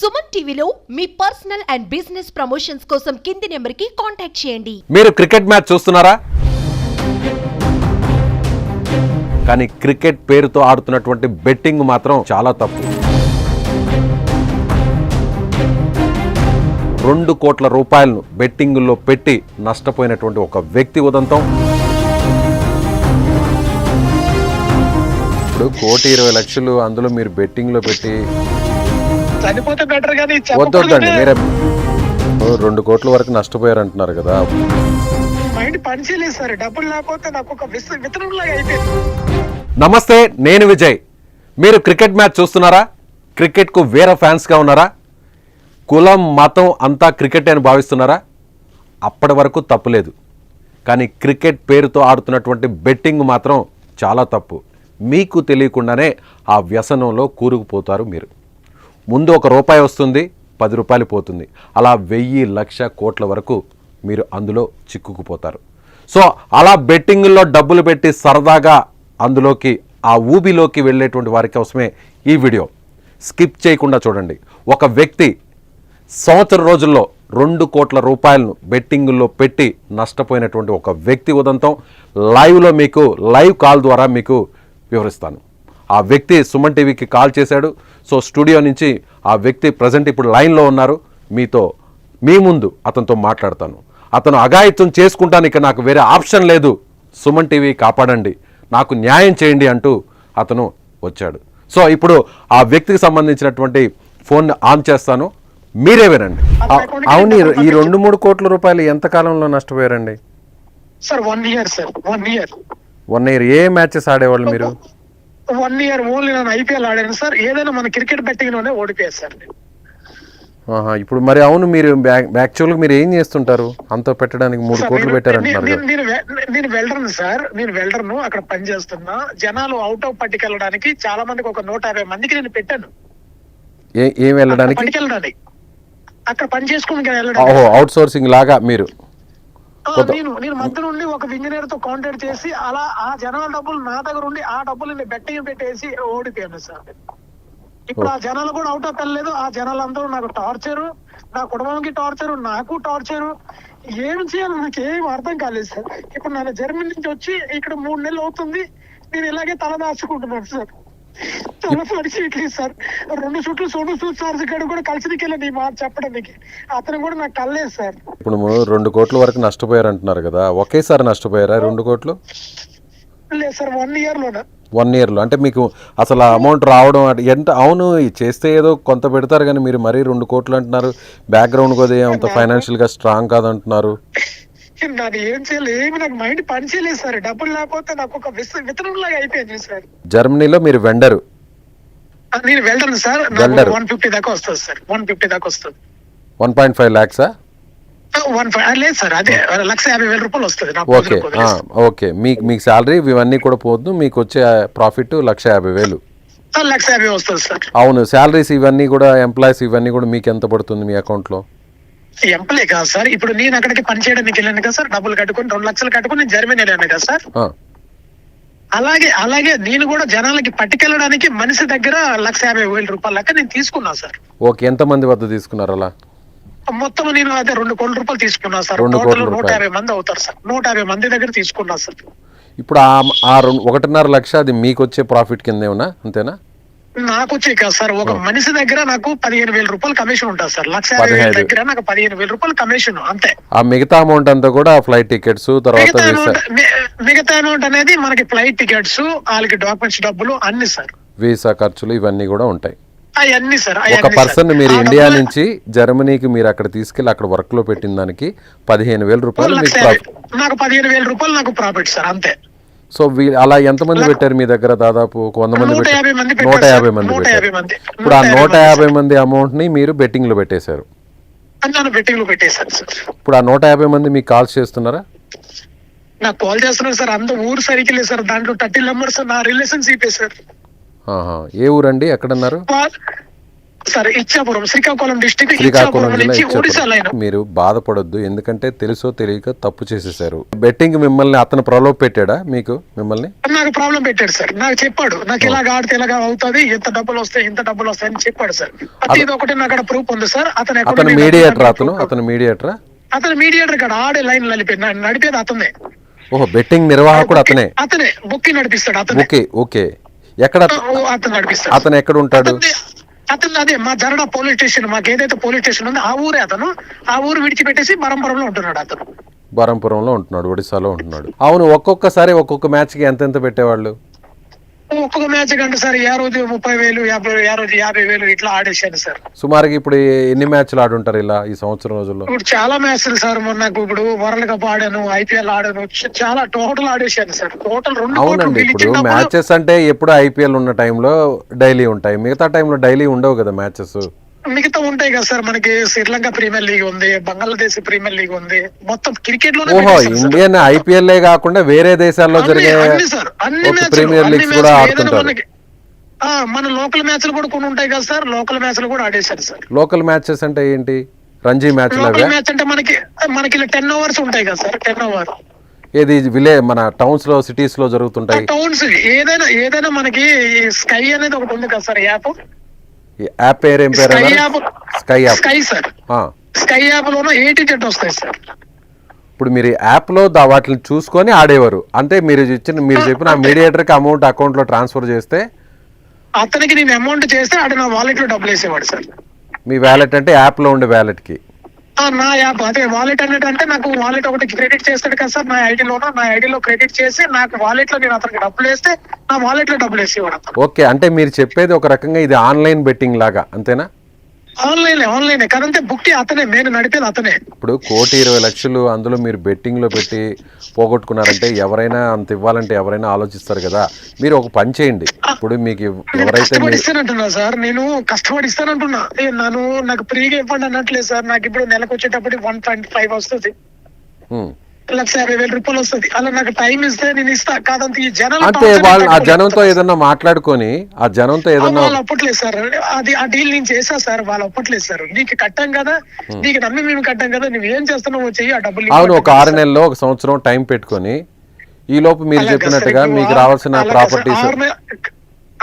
సుమన్ టీవీలో మీ personal and business promotions కోసం కింది నెంబర్కి కాంటాక్ట్ చేయండి. మీరు క్రికెట్ మ్యాచ్ చూస్తున్నారా? కానీ క్రికెట్ పేరుతో ఆడుతున్నటువంటి బెట్టింగ్ మాత్రం చాలా తప్పు. 2 కోట్ల రూపాయలను బెట్టింగుల్లో పెట్టి నష్టపోయినటువంటి ఒక వ్యక్తి ఉదంతం. ఇప్పుడు 1,20,00,000 అందులో మీరు బెట్టింగ్లో పెట్టి వద్దండి. మీరే 2 కోట్ల వరకు నష్టపోయారు అంటున్నారు కదా. నమస్తే, నేను విజయ్. మీరు క్రికెట్ మ్యాచ్ చూస్తున్నారా? క్రికెట్కు వేరే ఫ్యాన్స్గా ఉన్నారా? కులం మతం అంతా క్రికెట్ అని భావిస్తున్నారా? అప్పటి వరకు తప్పులేదు. కానీ క్రికెట్ పేరుతో ఆడుతున్నటువంటి బెట్టింగ్ మాత్రం చాలా తప్పు. మీకు తెలియకుండానే ఆ వ్యసనంలో కూరుకుపోతారు మీరు. ముందు ₹1 వస్తుంది, ₹10 పోతుంది. అలా 1000, 1,00,000, కోట్ల వరకు మీరు అందులో చిక్కుకుపోతారు. సో అలా బెట్టింగ్లో డబ్బులు పెట్టి సరదాగా అందులోకి ఆ ఊబిలోకి వెళ్ళేటువంటి వారి కోసమే ఈ వీడియో. స్కిప్ చేయకుండా చూడండి. ఒక వ్యక్తి సంవత్సరం రోజుల్లో 2 కోట్ల రూపాయలను బెట్టింగుల్లో పెట్టి నష్టపోయినటువంటి ఒక వ్యక్తి ఉదంతం లైవ్లో మీకు లైవ్ కాల్ ద్వారా మీకు వివరిస్తాను. ఆ వ్యక్తి సుమన్ టీవీకి కాల్ చేశాడు. సో స్టూడియో నుంచి ఆ వ్యక్తి ప్రజెంట్ ఇప్పుడు లైన్లో ఉన్నారు. మీ ముందు అతనితో మాట్లాడతాను. అతను అఘాయిత్యం చేసుకుంటాను, నాకు వేరే ఆప్షన్ లేదు, సుమన్ టీవీ కాపాడండి, నాకు న్యాయం చేయండి అంటూ అతను వచ్చాడు. సో ఇప్పుడు ఆ వ్యక్తికి సంబంధించినటువంటి ఫోన్ ఆన్ చేస్తాను, మీరే వినండి. అవును, ఈ 2-3 కోట్ల రూపాయలు ఎంత కాలంలో నష్టపోయారండి? Sir 1 year sir. 1 year. ఏ మ్యాచెస్ ఆడేవాళ్ళు మీరు? 1 year ఓన్లీ నేను ఐపీఎల్ ఆడాను సార్. ఏదైనా మన క్రికెట్ బెట్టింగ్ లోనే ఓడిపోయారు సార్. ఇప్పుడు మరి అవును, మీరు యాక్చువల్గా మీరు ఏం చేస్తుంటారు? అంత పెట్టడానికి 3 కోట్లు పెట్టారంటున్నారు. నేను వెల్డర్ను సార్. నేను వెల్డర్ను, అక్కడ పని చేస్తున్నా. జనాలు అవుట్ ఆఫ్ పట్టుకు వెళ్ళడానికి చాలా మందికి ఒక 150 మందికి నేను పెట్టాను. ఏం వెళ్ళడానికి? పట్టుకెళ్ళడానికి, అక్కడ పని చేసుకుని అవుట్ సోర్సింగ్ లాగా మీరు? నేను మధ్య నుండి ఒక ఇంజనీర్ తో కాంటాక్ట్ చేసి అలా ఆ జనాల డబ్బులు నా దగ్గర ఉండి ఆ డబ్బులు బెట్టింగ్ పెట్టేసి ఓడిపోయాను సార్. ఇప్పుడు ఆ జనాలు కూడా అవుట్ ఆఫ్ వెళ్ళలేదు. ఆ జనాలందరూ నాకు టార్చరు, నా కుటుంబానికి టార్చరు, నాకు టార్చరు. ఏం చేయాలి నాకు ఏం అర్థం కాలేదు సార్. ఇప్పుడు నేను జర్మనీ నుంచి వచ్చి ఇక్కడ 3 నెలలు అవుతుంది. నేను ఇలాగే తల దాచుకుంటున్నాను సార్. చాలా పరిస్థితి సార్. 2 చుట్లు సోను సూద్ సార్ ఇక్కడ కూడా కలిసి వెళ్ళండి ఈ మాట చెప్పడానికి. అతను కూడా నాకు కల్లేదు సార్. ఇప్పుడు 2 కోట్ల వరకు నష్టపోయారు అంటున్నారు కదా, ఒకేసారి నష్టపోయారా 2 కోట్లు? లేదు సార్, 1 year లోనా. 1 year లో అంటే మీకు అసలు అమౌంట్ రావడం ఎంత? అవును, చేస్తే ఏదో కొంత పెడతారు కానీ మీరు మరీ 2 కోట్లు అంటున్నారు. బ్యాక్గ్రౌండ్ కూడా అంత ఫైనాన్షియల్ గా స్ట్రాంగ్ కాదంటున్నారు. నాది ఏం చేయలేదు, ఏమి నాకు మైండ్ పని చేయలేదు సార్. డబ్బులు లేకపోతే నాకు ఒక విత్తనంలాగా అయిపోయింది సార్. జర్మనీలో మీరు వెండరు? నేను వెల్డర్ సార్. 150 దాకా వస్తుంది సార్. 150 దాకా వస్తుంది. 1.5 lakhs? లేదు సార్, అదే 1,50,000 వస్తుంది. ఓకే. మీకు శాలరీ ఇవన్నీ కూడా పోదు, మీకు వచ్చే ప్రాఫిట్ 1,50,000. 1,50,000 వస్తుంది సార్. అవును, శాలరీస్ ఇవన్నీ కూడా, ఎంప్లాయీస్ ఇవన్నీ కూడా మీకు ఎంత పడుతుంది మీ అకౌంట్ లో? ఎంప్లాయ్ కాదు సార్. ఇప్పుడు నేను అక్కడికి పని చేయడానికి వెళ్ళాను కదా సార్. డబ్బులు కట్టుకుని 2 లక్షలు కట్టుకుని నేను జర్మనీ వెళ్ళాను కదా సార్. అలాగే నేను కూడా జనాలకి పట్టుకెళ్ళడానికి మనిషి దగ్గర 1,50,000 లెక్క నేను తీసుకున్నా సార్. ఓకే, ఎంత మంది వద్ద తీసుకున్నారు అలా? మొత్తం నేను అదే 2 కోట్ల రూపాయలు తీసుకున్నా సార్. 150 మంది అవుతారు సార్. 150 మంది దగ్గర తీసుకున్నా సార్. ఇప్పుడు ఆ 1.5 లక్ష అది మీకు వచ్చే ప్రాఫిట్ కింద ఏమన్నా, అంతేనా? నాకు వచ్చే కాదు సార్. ఒక మనిషి దగ్గర నాకు 15,000 కమిషన్ ఉంటుంది సార్. 1,50,000 దగ్గర నాకు 15,000 కమిషన్ అంతే. ఆ మిగతా అమౌంట్ అంతా కూడా ఫ్లైట్ టికెట్స్, తర్వాత మిగతా అమౌంట్ అనేది మనకి ఫ్లైట్ టికెట్స్, వాళ్ళకి డాక్యుమెంట్స్ డబ్బులు అన్ని సార్. వీసా ఖర్చులు ఇవన్నీ కూడా ఉంటాయి. అవన్నీ సార్. ఒక పర్సన్ మీరు ఇండియా నుంచి జర్మనీకి మీరు అక్కడ తీసుకెళ్లి అక్కడ వర్క్ లో పెట్టిన దానికి 15,000 రూపాయలు నాకు 15,000 నాకు ప్రాఫిట్ సార్ అంతే. సో అలా ఎంతమంది పెట్టారు మీ దగ్గర? దాదాపు 100 మంది పెట్టారు. 150 మంది పెట్టారు. ఇప్పుడు ఆ 150 మంది అమౌంట్ ని మీరు బెట్టింగ్ లో పెట్టేశారు. ఇప్పుడు ఆ 150 మంది మీకు కాల్స్ చేస్తున్నారా? నాకు కాల్ చేస్తున్నారు సార్. అంత ఊరు సరికి లేదు సార్. దాంట్లో 30 మెంబర్స్ నా రిలేషన్షిప్ సార్. ఏ ఊరండి? ఎక్కడన్నారు? సార్ ఇచ్చాపురం, శ్రీకాకుళం డిస్ట్రిక్ట్ శ్రీకాకుళం జిల్లా నుంచి ఇచ్చాపురం. ఒడిశా లైన్. మీరు బాధపడొద్దు, ఎందుకంటే తెలుసో తెలియక తప్పు చేసేసారు. బెట్టింగ్ మిమ్మల్ని అతను ప్రలోభ పెట్టాడా మీకు? మిమ్మల్ని నాకు ప్రాబ్లం పెట్టాడు సార్. నాకు చెప్పాడు, నాకు ఇలాగ ఆడితే ఇలాగ అవుతుంది, ఇంత డబ్బులు వస్తాయి, ఇంత డబ్బులు వస్తాయి అని చెప్పాడు సార్. ఇది ఒకటి నాకు అక్కడ ప్రూఫ్ ఉంది సార్. అతను మీడియేటర్, అతను మీడియేటరా? అతను మీడియేటర్ కాదు, ఆడే లైన్ నడిపేది అతనే. ఓహో, బెట్టింగ్ నిర్వాహకుడు అతనే. అతనే బుక్కి నడిపిస్తాడు అతనే. Okay okay. ఎక్కడ అతను నడిపిస్తాడు. అతను ఎక్కడ ఉంటాడు? అతను అదే మా జరడా పోలీస్ స్టేషన్, మాకు ఏదైతే పోలీస్ స్టేషన్ ఉందో ఆ ఊరే అతను. ఆ ఊరు విడిచిపెట్టేసి బరంపురంలో ఉంటున్నాడు అతను. బరంపురంలో ఉంటున్నాడు, ఒడిశాలో ఉంటున్నాడు. అవును, ఒక్కొక్కసారి ఒక్కొక్క మ్యాచ్ కి ఎంత పెట్టేవాళ్ళు? ఒక్కొక్క మ్యాచ్ కంటే సార్ ఏ రోజు 30,000, ఏ రోజు 50,000 ఇట్లా ఆడేసాను సార్. సుమారుగా ఇప్పుడు ఎన్ని మ్యాచ్లు ఆడుంటారు ఇలా ఈ సంవత్సరం రోజుల్లో? ఇప్పుడు చాలా మ్యాచ్లు సార్. నాకు ఇప్పుడు వరల్డ్ కప్ ఆడాను, ఐపీఎల్ ఆడాను, చాలా టోటల్ ఆడేసాను సార్. టోటల్ 2 అవునండి, ఇప్పుడు మ్యాచెస్ అంటే ఎప్పుడు ఐపీఎల్ ఉన్న టైంలో డైలీ ఉంటాయి, మిగతా టైంలో డైలీ ఉండవు కదా మ్యాచెస్. మిగతా ఉంటాయి కదా సార్. మనకి శ్రీలంక ప్రీమియర్ లీగ్ ఉంది, బంగ్లాదేశ్ ప్రీమియర్ లీగ్ ఉంది, మొత్తం క్రికెట్ లో. ఓహో, ఇండియన్ ఐపీఎల్ కాకుండా వేరే దేశాల్లో జరిగే ప్రీమియర్ లీగ్స్ కూడా ఆడుతుంటారు. మన లోకల్ మ్యాచ్లు కూడా కొన్ని ఉంటాయి కదా సార్. లోకల్ మ్యాచ్లు కూడా ఆడేశారు సార్. లోకల్ మ్యాచెస్ అంటే ఏంటి? రంజీ మ్యాచ్ లోకల్ మ్యాచ్ అంటే మనకి 10 ఓవర్స్ ఉంటాయి కదా సార్. 10 ఓవర్ ఏది మన టౌన్స్ లో, సిటీస్ లో జరుగుతుంటాయి. టౌన్స్ ఏదైనా మనకి స్కై అనేది ఒకటి ఉంది కదా సార్, యాప్. యాప్ పేరు ఏం పేరు? Sky app. Sky sir. Sky app లోనో 80 జెట్ వస్తాయి సార్. ఇప్పుడు మీరు యాప్ లో వాటిని చూసుకొని ఆడేవారు అంటే మీరు చెప్పిన మీడియేటర్ కి అమౌంట్ అకౌంట్ లో ట్రాన్స్ఫర్ చేస్తే అతనికి నేను అమౌంట్ చేస్తే ఆడ నా వాలెట్ లో డబ్బులు వేసేవాడు సార్. మీ వ్యాలెట్ అంటే యాప్ లో ఉండే వ్యాలెట్ కి? నా యాప్ అదే వాలెట్ అంటే నాకు వాలెట్ ఒకటి క్రెడిట్ చేస్తాడు కదా సార్. నా ఐడిలో క్రెడిట్ చేసి నాకు వాలెట్ లో నేను అతనికి డబ్బులు వేస్తే నా వాలెట్ లో డబ్బులు వేసేవాడు. ఓకే, అంటే మీరు చెప్పేది ఒక రకంగా ఇది ఆన్లైన్ బెట్టింగ్ లాగా, అంతేనా? ఆన్లైన్ కాదంటే బుక్ అతనే, నేను నడిపేది అతనే. ఇప్పుడు 1,20,00,000 అందులో మీరు బెట్టింగ్ లో పెట్టి పోగొట్టుకున్నారంటే ఎవరైనా అంత ఇవ్వాలంటే ఎవరైనా ఆలోచిస్తారు కదా. మీరు ఒక పని చేయండి, ఇప్పుడు మీకు ఎవరైతే ఇస్తానంటున్నా సార్, నేను కష్టపడి ఇస్తానంటున్నా. నాకు ఫ్రీగా ఇవ్వండి అనట్లేదు సార్. నాకు ఇప్పుడు నెలకు వచ్చేటప్పుడు 1.5 వస్తుంది, 1,50,000 వస్తుంది. అలా నాకు టైం ఇస్తే నేను ఇస్తా. కాదంత ఈ జనాలు అంటే వాళ్ళు ఆ జనంతో ఏదన్నా మాట్లాడుకొని ఆ జనంతో ఏదన్నా వాళ్ళు ఒప్పట్లేదు సార్. అది ఆ డీల్ నేను చేసా సార్. వాళ్ళు ఒప్పట్లేదు సార్. నీకు కట్టాం కదా, నీకు నమ్మి మేము కట్టాం కదా, నువ్వు ఏం చేస్తున్నావు చెయ్యి, ఆ డబ్బులు. అవును, ఒక 6 నెలల్లో 1 సంవత్సరం టైం పెట్టుకొని ఈ లోపు మీరు చెప్పినట్టుగా మీకు రావాల్సిన ప్రాపర్టీస్.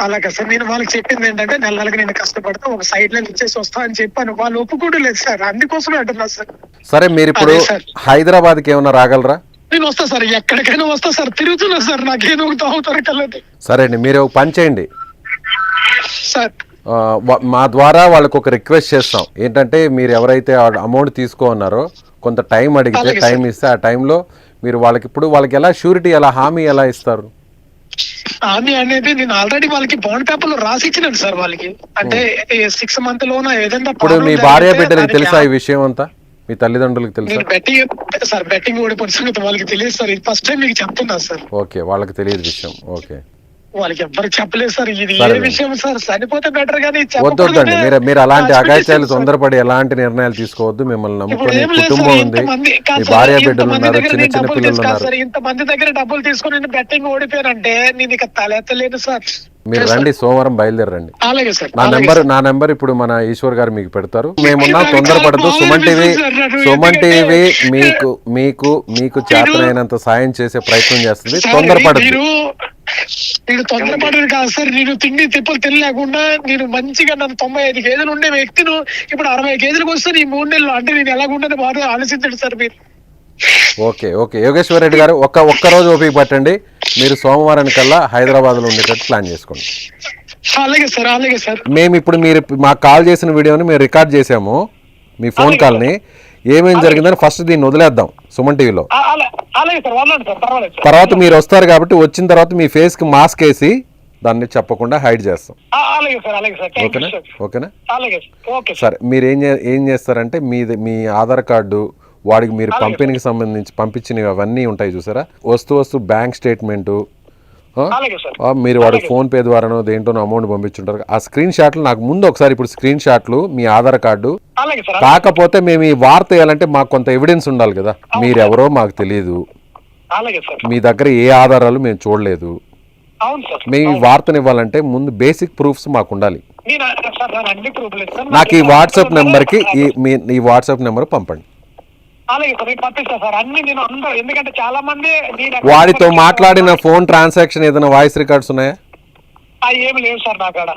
అలాగే సార్, నేను వాళ్ళకి చెప్పింది ఏంటంటే నెలకి నేను కష్టపడతా, ఒక సైడ్ లైన్ ఇచ్చేసి వస్తా అని చెప్పాను. వాళ్ళు ఒప్పుకోవడం లేదు సార్. అందుకోసమే అంటున్నా సార్. సరే, మీరు ఇప్పుడు హైదరాబాద్ కి ఏమైనా రాగలరా? నేను వస్తా సార్, ఎక్కడికైనా వస్తా సార్. తిరుగుతున్నా సార్, నాకేదో అవుతారు కలది. సరే అండి, మీరు ఒక పని చేయండి సార్. మా ద్వారా వాళ్ళకు ఒక రిక్వెస్ట్ చేస్తాం ఏంటంటే, మీరు ఎవరైతే అమౌంట్ తీసుకోన్నారో కొంత టైం అడిగితే టైం ఇస్తే ఆ టైంలో మీరు వాళ్ళకి ఎలా షూరిటీ, ఎలా హామీ ఎలా ఇస్తారు? హామీ అనేది నేను ఆల్రెడీ వాళ్ళకి బాండ్ పేపర్ లో రాసి ఇచ్చినాను సార్. వాళ్ళకి అంటే 6 month లోన ఏదైనా. ఇప్పుడు మీ భార్య బిడ్డలకు తెలుసా ఈ విషయం అంతా? మీ తల్లిదండ్రులకు తెలుసా? బెట్టింగ్ ఓడిపోయిన సంగతి వాళ్ళకి తెలియదు సార్. ఇది ఫస్ట్ టైం మీకు చెప్తున్నా సార్. ఓకే, వాళ్ళకి తెలియదు విషయం. ఓకే, వాళ్ళకి ఎవ్వరు చెప్పలేదు సార్. ఇది ఏ విషయం సార్? చనిపోతే బెటర్ గానీ వద్దండి. మీరు అలాంటి అగాచాలు తొందరపడి ఎలాంటి నిర్ణయాలు తీసుకోవద్దు. మిమ్మల్ని నమ్ముకొని కుటుంబం ఉంది, మీ భార్య బిడ్డలు ఉన్నారు, చిన్న పిల్లలు ఉన్నారు. ఇంతమంది దగ్గర డబ్బులు తీసుకుని నేను బెట్టింగ్ ఓడిపోయానంటే నేను ఇక తలెత్తలేదు సార్. మీరు రండి, సోమవారం బయలుదేరండి. అలాగే సార్. నా నెంబర్ ఇప్పుడు మన ఈశ్వర్ గారు మీకు పెడతారు. మేమున్నా, తొందరపడదు. సుమన్ టీవీ మీకు చేతనైనంత సాయం చేసే ప్రయత్నం చేస్తుంది. తొందరపడదు. నేను తొందరపడదు కాదు సార్. నేను తిండి తిప్పలు తినలేకుండా నేను మంచిగా నన్ను 95 కేజీలు ఉండే వ్యక్తిను ఇప్పుడు 60 కేజీలకు వస్తాను ఈ 3 నెలలు. అంటే నేను ఎలాగుండదు బాగా ఆలోచించండి సార్ మీరు. ఓకే, యోగేశ్వర్ రెడ్డి గారు, ఒక్క రోజు ఓపిక పట్టండి. మీరు సోమవారానికల్లా హైదరాబాద్ లో ఉండేటట్టు ప్లాన్ చేసుకోండి. అలాగే సార్. మేము ఇప్పుడు మీరు మాకు కాల్ చేసిన వీడియోని మేము రికార్డ్ చేసాము, మీ ఫోన్ కాల్ ని. ఏమేం జరిగిందని ఫస్ట్ దీన్ని వదిలేద్దాం సుమన్ టీవీలో. తర్వాత మీరు వస్తారు కాబట్టి వచ్చిన తర్వాత మీ ఫేస్ కి మాస్క్ వేసి దాన్ని చెప్పకుండా హైడ్ చేస్తాం. ఓకేనా? సరే, మీరు ఏం చేస్తారంటే మీ ఆధార్ కార్డు, వాడికి మీరు కంపెనీకి సంబంధించి పంపించినవి అవన్నీ ఉంటాయి చూసారా, వస్తు బ్యాంక్ స్టేట్మెంటు, మీరు వాడికి ఫోన్ పే ద్వారానో దేంట్లోనో అమౌంట్ పంపించుంటారు. ఆ స్క్రీన్ షాట్లు నాకు ముందు ఒకసారి, ఇప్పుడు స్క్రీన్ షాట్లు, మీ ఆధార్ కార్డు. కాకపోతే మేము ఈ వార్త వేయాలంటే మాకు కొంత ఎవిడెన్స్ ఉండాలి కదా. మీరెవరో మాకు తెలియదు, మీ దగ్గర ఏ ఆధారాలు మేము చూడలేదు. మేము ఈ వార్తను ఇవ్వాలంటే ముందు బేసిక్ ప్రూఫ్స్ మాకు ఉండాలి. నేను సార్ అన్ని ప్రూఫ్లు ఇస్తాను. నాకు ఈ వాట్సాప్ నెంబర్కి ఈ వాట్సాప్ నెంబర్ పంపండి. అలాగే సార్ నేను పంపిస్తాను సార్ అన్ని. నేను అందరూ ఎందుకంటే చాలా మంది వాడితో మాట్లాడిన ఫోన్ ట్రాన్సాక్షన్ ఏదైనా వాయిస్ రికార్డ్స్ ఉన్నాయా? ఏమి లేవు సార్ నా కాడ.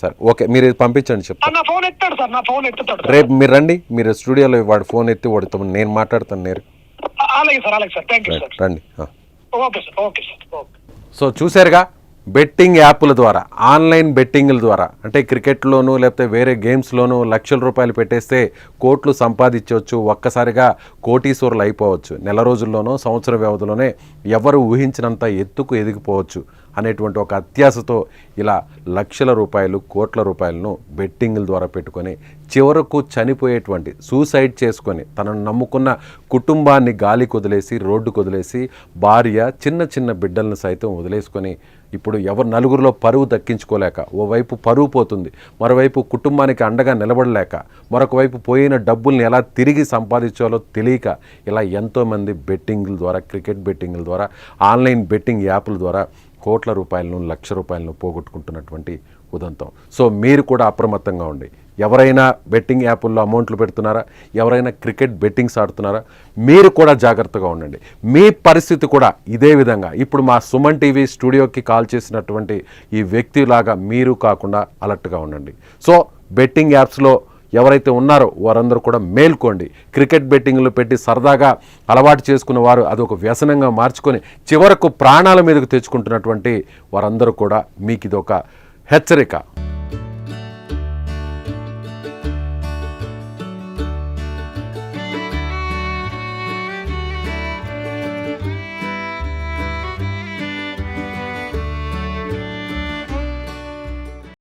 సార్ ఓకే, మీరు ఇది పంపించండి చెప్తాను. నా ఫోన్ ఎత్తాడు సార్, నా ఫోన్ ఎత్తుతాడు. రేపు మీరు రండి, మీరు స్టూడియోలో వాడు ఫోన్ ఎత్తి వాడితో నేను మాట్లాడతాను నేరు. అలాగే సార్, అలాగే సార్, థ్యాంక్ యూ సార్. రండి. Okay sir, okay sir, okay. So చూసారుగా, బెట్టింగ్ యాప్ల ద్వారా, ఆన్లైన్ బెట్టింగ్ల ద్వారా, అంటే క్రికెట్లోనూ లేకపోతే వేరే గేమ్స్లోనూ లక్షల రూపాయలు పెట్టేస్తే కోట్లు సంపాదించవచ్చు, ఒక్కసారిగా కోటీశ్వరులు అయిపోవచ్చు, నెల రోజుల్లోనో సంవత్సర వ్యవధిలోనే ఎవరు ఊహించినంత ఎత్తుకు ఎదిగిపోవచ్చు అనేటువంటి ఒక అత్యాశతో ఇలా లక్షల రూపాయలు, కోట్ల రూపాయలను బెట్టింగ్ల ద్వారా పెట్టుకొని చివరకు చనిపోయేటువంటి, సూసైడ్ చేసుకొని తనను నమ్ముకున్న కుటుంబాన్ని గాలి కొదిలేసి, రోడ్డు కొదిలేసి, భార్య, చిన్న చిన్న బిడ్డలను సైతం వదిలేసుకొని ఇప్పుడు నలుగురిలో పరువు దక్కించుకోలేక, ఓవైపు పరువు పోతుంది, మరోవైపు కుటుంబానికి అండగా నిలబడలేక, మరొక వైపు పోయిన డబ్బుల్ని ఎలా తిరిగి సంపాదించాలో తెలియక ఇలా ఎంతోమంది బెట్టింగ్ల ద్వారా, క్రికెట్ బెట్టింగ్ల ద్వారా, ఆన్లైన్ బెట్టింగ్ యాప్ల ద్వారా కోట్ల రూపాయలను, లక్ష రూపాయలను పోగొట్టుకుంటున్నటువంటి ఉదంతం. సో మీరు కూడా అప్రమత్తంగా ఉండి, ఎవరైనా బెట్టింగ్ యాప్ల్లో అమౌంట్లు పెడుతున్నారా, ఎవరైనా క్రికెట్ బెట్టింగ్స్ ఆడుతున్నారా, మీరు కూడా జాగ్రత్తగా ఉండండి. మీ పరిస్థితి కూడా ఇదే విధంగా ఇప్పుడు మా సుమన్ టీవీ స్టూడియోకి కాల్ చేసినటువంటి ఈ వ్యక్తిలాగా మీరు కాకుండా అలర్ట్గా ఉండండి. సో బెట్టింగ్ యాప్స్లో ఎవరైతే ఉన్నారో వారందరూ కూడా మేల్కోండి. క్రికెట్ బెట్టింగ్లు పెట్టి సరదాగా అలవాటు చేసుకున్న వారు అదొక వ్యసనంగా మార్చుకొని చివరకు ప్రాణాల మీదకు తెచ్చుకుంటున్నటువంటి వారందరూ కూడా మీకు ఇదొక హెచ్చరిక.